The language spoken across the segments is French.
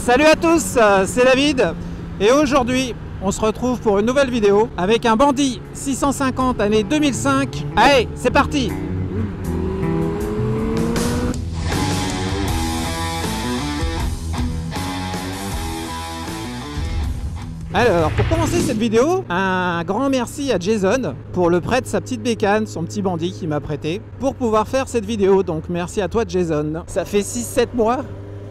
Salut à tous, c'est David et aujourd'hui on se retrouve pour une nouvelle vidéo avec un Bandit 650 année 2005. Allez, c'est parti! Alors, pour commencer cette vidéo, un grand merci à Jason pour le prêt de sa petite bécane, son petit Bandit qu'il m'a prêté, pour pouvoir faire cette vidéo. Donc merci à toi Jason. Ça fait 6-7 mois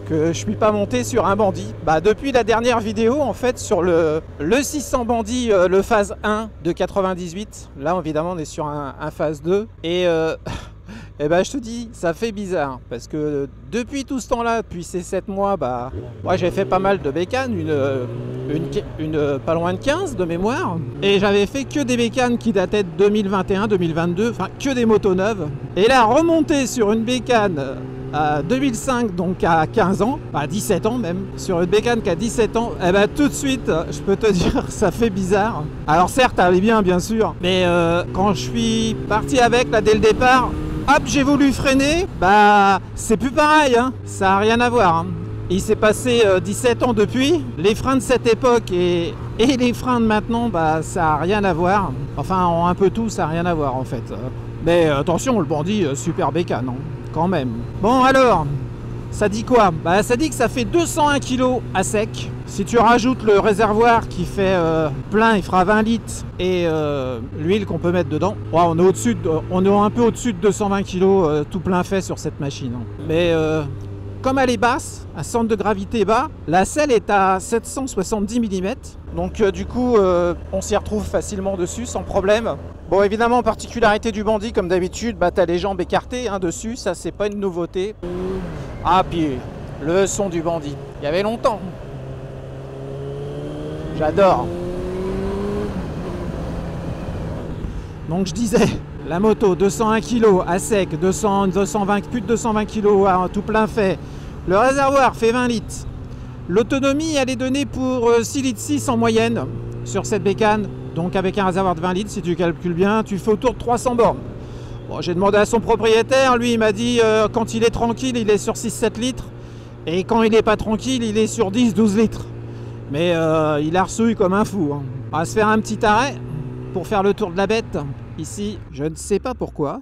que je suis pas monté sur un Bandit. Depuis la dernière vidéo, en fait, sur le 600 Bandit, le phase 1 de 98. Là, évidemment, on est sur un phase 2. Et je te dis, ça fait bizarre. Parce que depuis tout ce temps-là, depuis ces 7 mois, moi j'ai fait pas mal de bécanes, une pas loin de 15 de mémoire. Et j'avais fait que des bécanes qui dataient de 2021, 2022, enfin que des motos neuves. Et là, remonter sur une bécane à 2005, donc à 15 ans, à 17 ans même, sur une bécane qui a 17 ans, tout de suite, je peux te dire, ça fait bizarre. Alors certes, elle est bien sûr, mais quand je suis parti avec, là, dès le départ, hop, j'ai voulu freiner, c'est plus pareil, hein. Ça n'a rien à voir, hein. Il s'est passé 17 ans depuis, les freins de cette époque et les freins de maintenant, ça n'a rien à voir. Enfin, un peu tout, ça n'a rien à voir en fait. Mais attention, le Bandit, super bécane, hein, quand même. Bon alors, ça dit quoi? Ça dit que ça fait 201 kg à sec. Si tu rajoutes le réservoir qui fait plein, il fera 20 litres, et l'huile qu'on peut mettre dedans, on est un peu au-dessus de 220 kg tout plein fait sur cette machine. Mais comme elle est basse, un centre de gravité bas, la selle est à 770 mm. Donc du coup, on s'y retrouve facilement dessus, sans problème. Bon, évidemment, particularité du Bandit, comme d'habitude, tu as les jambes écartées dessus, ça c'est pas une nouveauté. Ah, puis le son du Bandit, il y avait longtemps. J'adore. Donc je disais, la moto 201 kg à sec, 220, plus de 220 kg à tout plein fait. Le réservoir fait 20 litres. L'autonomie elle est donnée pour 6 litres 6 en moyenne sur cette bécane. Donc avec un réservoir de 20 litres, si tu calcules bien, tu fais autour de 300 bornes. Bon, j'ai demandé à son propriétaire, lui il m'a dit quand il est tranquille, il est sur 6-7 litres. Et quand il n'est pas tranquille, il est sur 10-12 litres. Mais il arsouille comme un fou, hein. On va se faire un petit arrêt pour faire le tour de la bête. Ici, je ne sais pas pourquoi,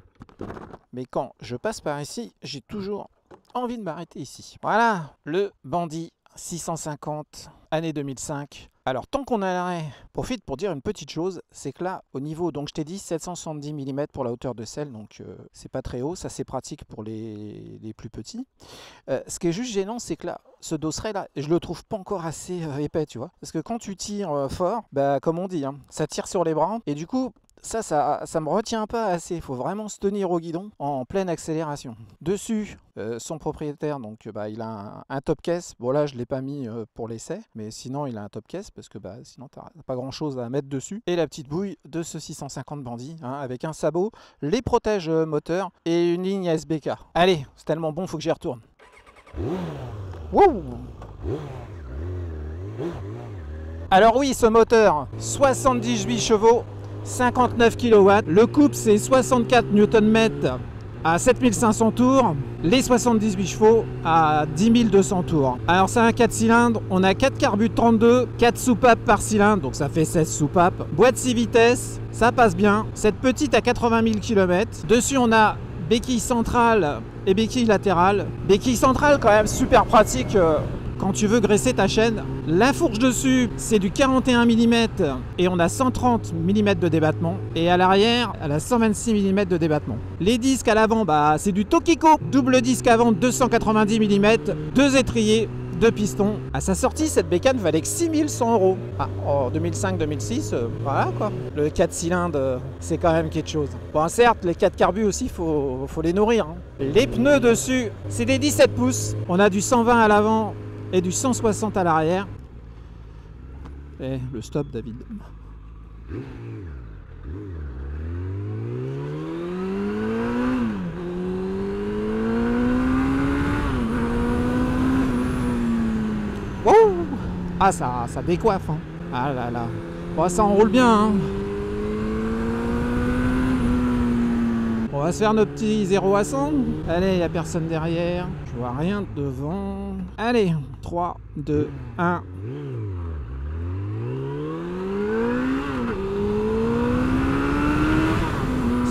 mais quand je passe par ici, j'ai toujours envie de m'arrêter ici. Voilà, le Bandit 650, année 2005. Alors, tant qu'on a l'arrêt, profite pour dire une petite chose, c'est que là, au niveau, donc je t'ai dit 770 mm pour la hauteur de selle, donc c'est pas très haut, ça c'est pratique pour les plus petits. Ce qui est juste gênant, c'est que là, ce dosseret là, je le trouve pas encore assez épais, tu vois. Parce que quand tu tires fort, comme on dit, hein, ça tire sur les bras, et du coup, ça me retient pas assez. Il faut vraiment se tenir au guidon en pleine accélération. Dessus, son propriétaire, donc il a un top case. Bon là, je l'ai pas mis pour l'essai, mais sinon il a un top case parce que sinon t'as pas grand chose à mettre dessus. Et la petite bouille de ce 650 Bandit, hein, avec un sabot, les protèges moteurs et une ligne SBK. Allez, c'est tellement bon, faut que j'y retourne. Wouh! Alors oui, ce moteur, 78 chevaux. 59 kW, le couple c'est 64 Nm à 7500 tours, les 78 chevaux à 10 200 tours. Alors c'est un 4 cylindres, on a 4 carbus de 32, 4 soupapes par cylindre, donc ça fait 16 soupapes. Boîte 6 vitesses, ça passe bien. Cette petite à 80 000 km. Dessus on a béquille centrale et béquille latérale. Béquille centrale quand même super pratique quand tu veux graisser ta chaîne. La fourche dessus, c'est du 41 mm et on a 130 mm de débattement. Et à l'arrière, elle a 126 mm de débattement. Les disques à l'avant, c'est du Tokiko. Double disque avant, 290 mm, 2 étriers, 2 pistons. À sa sortie, cette bécane valait que 6100 €. En 2005-2006, voilà quoi. Le 4 cylindres, c'est quand même quelque chose. Bon, certes, les 4 carbus aussi, faut les nourrir, hein. Les pneus dessus, c'est des 17 pouces. On a du 120 à l'avant et du 160 à l'arrière. Et le stop, David. Wow. Ah, ça décoiffe, hein. Ah là là. Bon, ça enroule bien, hein. Bon, va se faire nos petits 0 à 100. Allez, il n'y a personne derrière. Je vois rien devant. Allez, 3, 2, 1.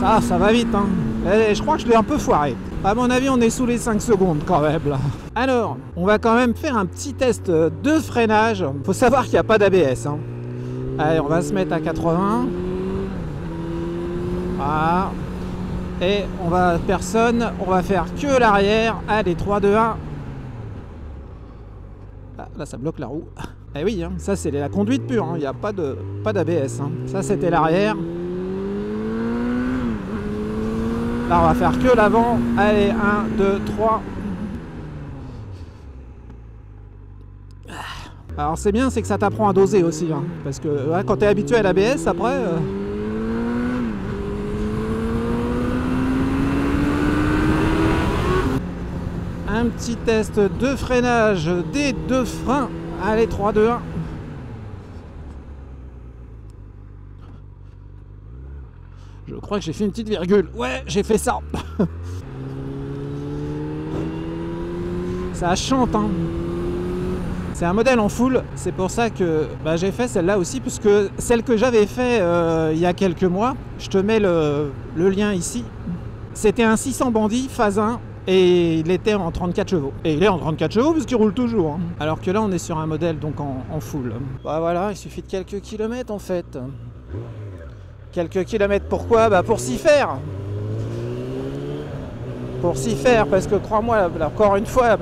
Ça va vite, hein. Allez, je crois que je l'ai un peu foiré. À mon avis, on est sous les 5 secondes quand même, là. Alors, on va quand même faire un petit test de freinage. Faut savoir qu'il n'y a pas d'ABS, hein. Allez, on va se mettre à 80. Voilà. Et on va faire que l'arrière. Allez, 3, 2, 1. Ah, là, ça bloque la roue. Eh oui, hein, ça c'est la conduite pure, il n'y a pas d'ABS. Hein. Ça c'était l'arrière. Là, on va faire que l'avant. Allez, 1, 2, 3. Alors c'est bien, c'est que ça t'apprend à doser aussi. Hein, parce que ouais, quand tu es habitué à l'ABS, après... Un petit test de freinage des deux freins. Allez, 3, 2, 1. Je crois que j'ai fait une petite virgule. Ouais, j'ai fait ça. Ça chante, hein. C'est un modèle en full. C'est pour ça que j'ai fait celle-là aussi, puisque celle que j'avais fait il y a quelques mois, je te mets le lien ici. C'était un 600 Bandit phase 1. Et il était en 34 chevaux. Et il est en 34 chevaux parce qu'il roule toujours. Hein. Alors que là, on est sur un modèle donc en full. Bah voilà, il suffit de quelques kilomètres en fait. Quelques kilomètres, pourquoi? Bah pour s'y faire. Pour s'y faire, parce que crois-moi, encore une fois,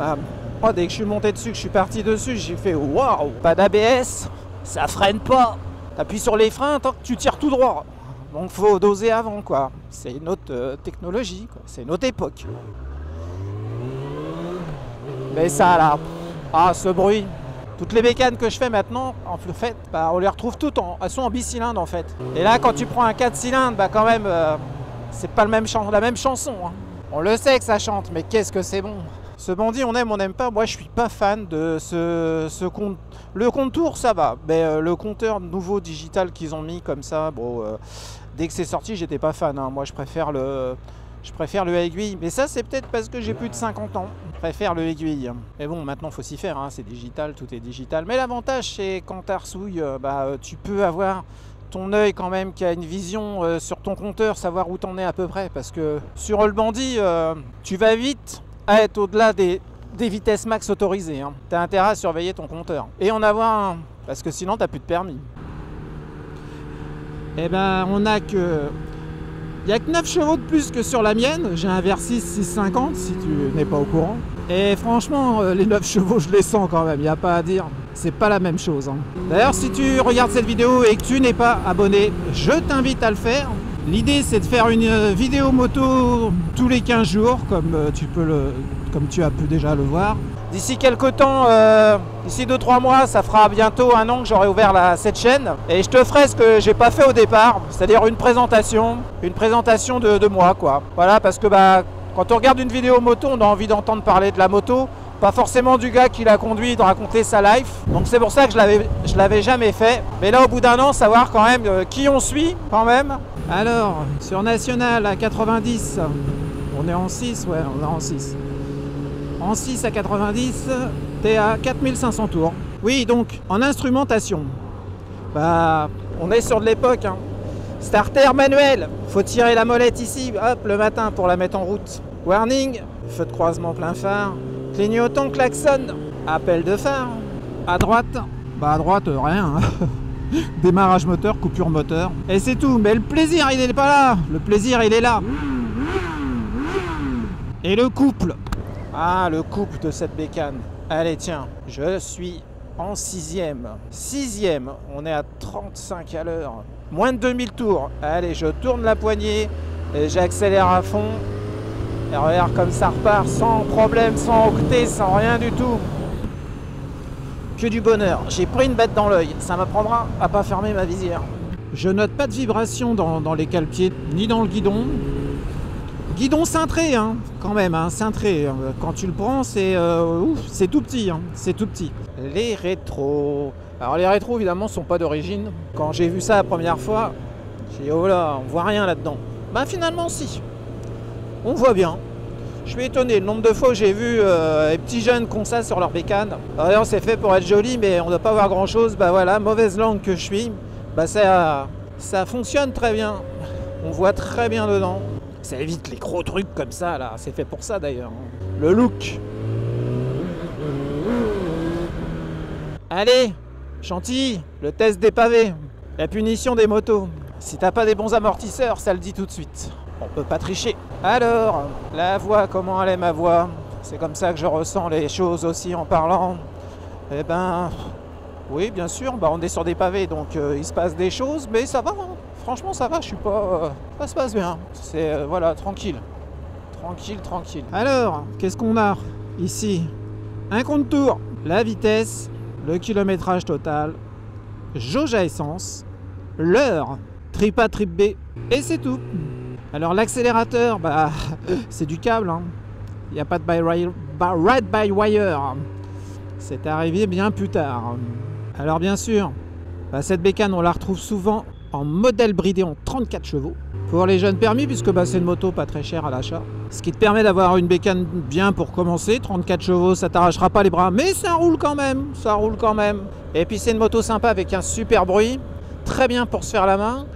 moi, dès que je suis monté dessus, que je suis parti dessus, j'ai fait waouh, pas d'ABS, ça freine pas. T'appuies sur les freins tant que tu tires tout droit. Donc faut doser avant quoi. C'est une autre technologie, quoi. C'est une autre époque. Mais ça là, ce bruit, toutes les bécanes que je fais maintenant, en fait, on les retrouve toutes, elles sont en bicylindre en fait. Et là quand tu prends un 4 cylindres, quand même, c'est pas la même chanson. Hein. On le sait que ça chante, mais qu'est-ce que c'est bon. Ce Bandit, on aime pas, moi je suis pas fan de ce compte. Le contour ça va, mais le compteur nouveau digital qu'ils ont mis comme ça, bon, dès que c'est sorti j'étais pas fan, hein. Moi je préfère le aiguille, mais ça c'est peut-être parce que j'ai plus de 50 ans. Je préfère le aiguille. Mais bon, maintenant faut s'y faire, hein. C'est digital, tout est digital. Mais l'avantage c'est quand t'arsouilles, tu peux avoir ton œil quand même qui a une vision sur ton compteur, savoir où t'en es à peu près. Parce que sur le Bandit, tu vas vite à être au-delà des vitesses max autorisées. Hein. T'as intérêt à surveiller ton compteur. Et en avoir un, parce que sinon t'as plus de permis. Eh ben, on a que... Il n'y a que 9 chevaux de plus que sur la mienne. J'ai un Versys 650 si tu n'es pas au courant. Et franchement, les 9 chevaux, je les sens quand même. Il n'y a pas à dire. C'est pas la même chose. Hein. D'ailleurs, si tu regardes cette vidéo et que tu n'es pas abonné, je t'invite à le faire. L'idée, c'est de faire une vidéo moto tous les 15 jours, comme tu as pu déjà le voir. D'ici quelques temps, d'ici 2-3 mois, ça fera bientôt 1 an que j'aurai ouvert cette chaîne. Et je te ferai ce que j'ai pas fait au départ, c'est-à-dire une présentation de moi, quoi. Voilà, parce que quand on regarde une vidéo moto, on a envie d'entendre parler de la moto, pas forcément du gars qui l'a conduit, de raconter sa life. Donc c'est pour ça que je l'avais jamais fait. Mais là, au bout d'un an, savoir quand même qui on suit, quand même. Alors, sur National à 90, on est en 6, ouais, on est en 6. En 6 à 90, t'es à 4500 tours. Oui, donc, en instrumentation, on est sur de l'époque. Hein. Starter manuel, faut tirer la molette ici, hop, le matin pour la mettre en route. Warning, feu de croisement plein phare. Clignotant, klaxon, appel de phare. À droite, à droite, rien. Hein. Démarrage moteur, coupure moteur. Et c'est tout, mais le plaisir, il n'est pas là. Le plaisir, il est là. Et le couple. Ah, le couple de cette bécane. Allez, tiens, je suis en 6e. 6e, on est à 35 à l'heure. Moins de 2000 tours. Allez, je tourne la poignée et j'accélère à fond. Et regarde comme ça repart sans problème, sans octet, sans rien du tout. Que du bonheur. J'ai pris une bête dans l'œil. Ça m'apprendra à pas fermer ma visière. Je note pas de vibration dans les cale-pieds, ni dans le guidon. Guidon cintré, hein, quand même, hein, cintré. Quand tu le prends, c'est tout petit, hein, c'est tout petit. Les rétros. Alors les rétros, évidemment, sont pas d'origine. Quand j'ai vu ça la première fois, j'ai dit oh là, on voit rien là-dedans. Finalement, si. on voit bien. Je suis étonné, le nombre de fois où j'ai vu les petits jeunes qui ont ça sur leur bécane. Alors c'est fait pour être joli, mais on ne doit pas voir grand chose. Bah voilà, mauvaise langue que je suis, bah ça fonctionne très bien. On voit très bien dedans. Ça évite les gros trucs comme ça là, c'est fait pour ça d'ailleurs. Le look. Allez, Chantilly, le test des pavés, la punition des motos. Si t'as pas des bons amortisseurs, ça le dit tout de suite. On peut pas tricher. Alors, la voix, comment elle est ma voix? C'est comme ça que je ressens les choses aussi en parlant. Eh ben, oui, bien sûr, bah on est sur des pavés, donc il se passe des choses, mais ça va. Hein. Franchement, ça va, je suis pas... ça se passe bien. C'est, voilà, tranquille. Tranquille, tranquille. Alors, qu'est-ce qu'on a ici? Un compte-tour, la vitesse, le kilométrage total, jauge à essence, l'heure, trip A, trip B, et c'est tout. Alors l'accélérateur, bah, c'est du câble, hein. Il n'y a pas de ride by wire. C'est arrivé bien plus tard. Alors bien sûr, bah, cette bécane, on la retrouve souvent en modèle bridé en 34 chevaux. Pour les jeunes permis, puisque bah, c'est une moto pas très chère à l'achat. Ce qui te permet d'avoir une bécane bien pour commencer. 34 chevaux, ça t'arrachera pas les bras, mais ça roule quand même. Ça roule quand même. Et puis c'est une moto sympa avec un super bruit. Très bien pour se faire la main.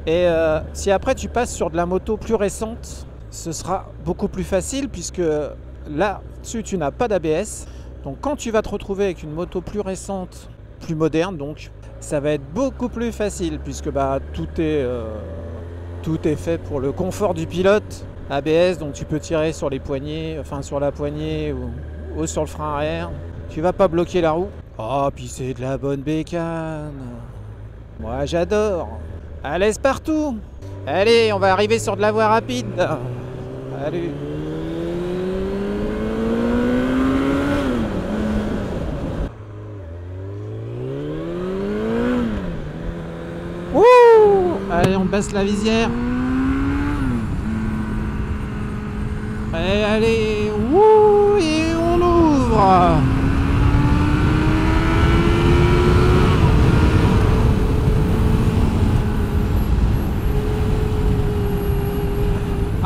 Et si après tu passes sur de la moto plus récente, ce sera beaucoup plus facile puisque là-dessus tu n'as pas d'ABS. Donc quand tu vas te retrouver avec une moto plus récente, plus moderne, donc ça va être beaucoup plus facile puisque bah, tout est fait pour le confort du pilote. ABS, donc tu peux tirer sur les poignées, enfin sur la poignée ou sur le frein arrière. Tu vas pas bloquer la roue. Oh, puis c'est de la bonne bécane. Moi j'adore. À l'aise partout. Allez, on va arriver sur de la voie rapide. Allez. Wouh! Allez, on baisse la visière. Allez, wouh! Et on ouvre.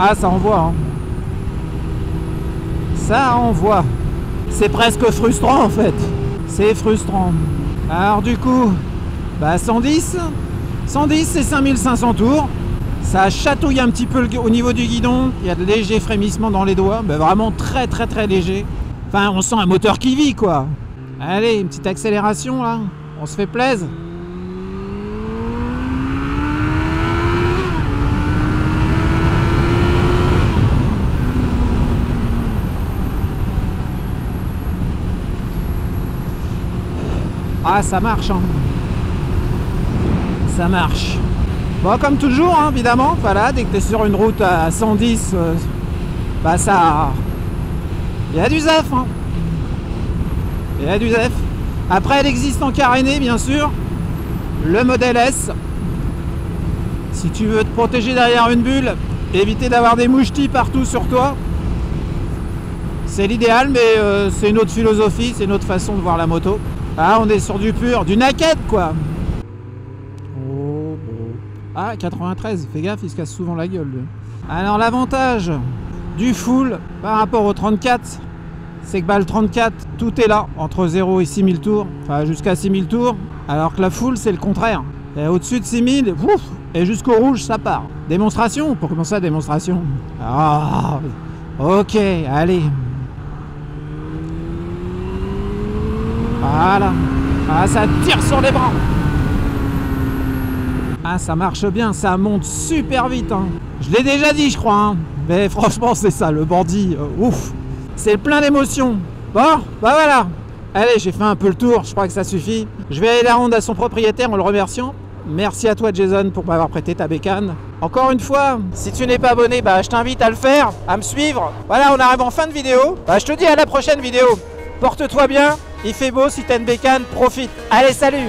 Ah, ça envoie, hein. Ça envoie. C'est presque frustrant en fait. C'est frustrant. Alors du coup, bah 110 c'est 5500 tours. Ça chatouille un petit peu au niveau du guidon. Il y a de légers frémissements dans les doigts. Mais vraiment très très très léger. Enfin, on sent un moteur qui vit quoi. Allez, une petite accélération là. On se fait plaisir. Ah, ça marche, hein. Ça marche. Bon, comme toujours, hein, évidemment, voilà, dès que tu es sur une route à 110, bah ça... Il y a du zef, hein. Il y a du zef. Après, elle existe en caréné, bien sûr. Le modèle S. Si tu veux te protéger derrière une bulle, éviter d'avoir des mouchetis partout sur toi. C'est l'idéal, mais c'est une autre philosophie, c'est une autre façon de voir la moto. Ah, on est sur du pur, du naked quoi. Oh, bon. Ah, 93, fais gaffe, il se casse souvent la gueule. Lui. Alors l'avantage du full par rapport au 34, c'est que bah, le 34, tout est là, entre 0 et 6000 tours, enfin jusqu'à 6000 tours, alors que la full c'est le contraire. Au-dessus de 6000, ouf, et jusqu'au rouge ça part. Démonstration, pour commencer la démonstration. Ah, ok, allez. Voilà. Ah, ça tire sur les bras. Ah, ça marche bien, ça monte super vite. Hein. Je l'ai déjà dit, je crois. Hein. Mais franchement, c'est ça, le bandit. Ouf. C'est plein d'émotions. Bon, bah voilà. Allez, j'ai fait un peu le tour, je crois que ça suffit. Je vais aller la rendre à son propriétaire en le remerciant. Merci à toi, Jason, pour m'avoir prêté ta bécane. Encore une fois, si tu n'es pas abonné, bah, je t'invite à le faire, à me suivre. Voilà, on arrive en fin de vidéo. Bah, je te dis à la prochaine vidéo. Porte-toi bien. Il fait beau, si t'as une bécane, profite. Allez, salut!